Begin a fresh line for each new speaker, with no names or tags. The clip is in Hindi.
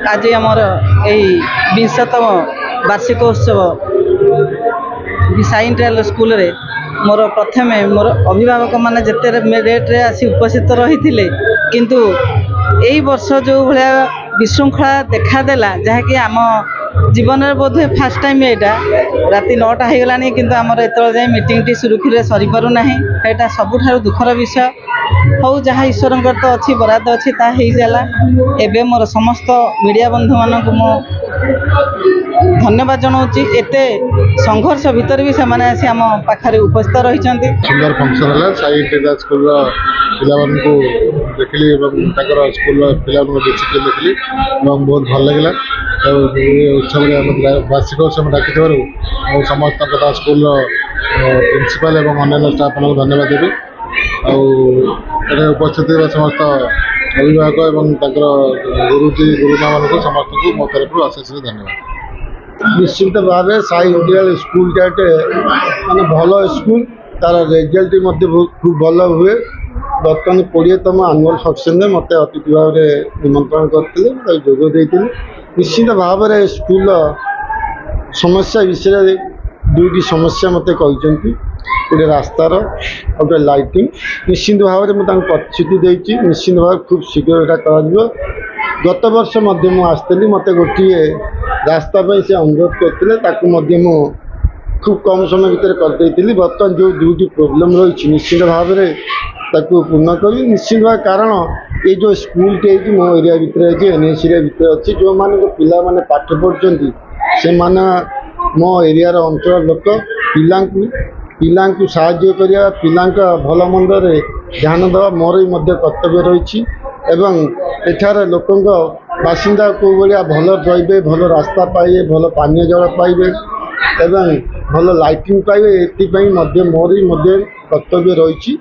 आज आमर यही 20तम वार्षिकोत्सव साई इंटरनेशनल स्कूल रे मोर प्रथमे मोर अभिभावक मैंने जिते रेट्रे आसी उपस्थित रही किंतु यही वर्ष जो भाया विशृंखला देखादेला जहाँकि आम जीवन में बोधे फास्ट टाइम यहाँ राति 9टा हो गलानी किंतु आमर एत जाए मीटिंग टी सुरुखुर सरी पारु नाही एटा सबुठारु दुखर विषय हौ जहाँ ईश्वर तो अच्छी बराद अच्छी ताला एवं मोर समस्त मीडिया बंधु मानक मो धन्यवाद जनाऊँगी एते संघर्ष भितर भी से आसी आम पाखे उपस्थित रही
सुंदर फंक्शन है साई इंटरनेशनल स्कूल पिला देखिली स्कूल पिला डिसिप्लिन देखिली बहुत भल लगे उत्सव वार्षिक उत्सव डाक समस्त स्कूल प्रिंसिपाल और अन्य स्टाफ मान धन्यवाद देवी उपस्थित समस्त अभिभावक और गुरुजी गुरुमा मान समस्त को मो तरफ अशेष धन्यवाद। निश्चित भाव साई इंटरनेशनल स्कूल टाटे माने भल स्कूल तार रिजल्ट खूब भल हुए बर्तमान 20तम आनुआल फंक्शन में मत अतिथि भाव में निमंत्रण करते जोगद निश्चित भाव में स्कूल समस्या विषय दुईटी समस्या मत कहते गोटे रास्तार गोटे लाइटिंग निश्चित भाव में मुझे प्रतिश्रुति देती निश्चित भाव खूब शीघ्र यहाँ कर गत वर्ष आसती मत गोटे रास्ता से अनुरोध करते खूब कम समय भितर करदे बर्तमान जो दुईटी प्रोब्लेम रही निश्चित भाव में पूर्ण कर निश्चित भाव कारण ये जो स्कूल टे मो एरिया भितर एनएस एरिया भितर अच्छी जो मान पिला माने पाठ पढ़ुं से माने मो एरियार अंचल लोक पिला साहाय्य करिया पिला भल मंदे ध्यान देवा मोर ही कर्तव्य रही एवं एठार लोक बासिंदा को भाया भल रही भल रास्ता पाइबे भल पानीय जल पाइबे एवं भल लाइटिंग पाइबे ये मोर ही कर्तव्य रही।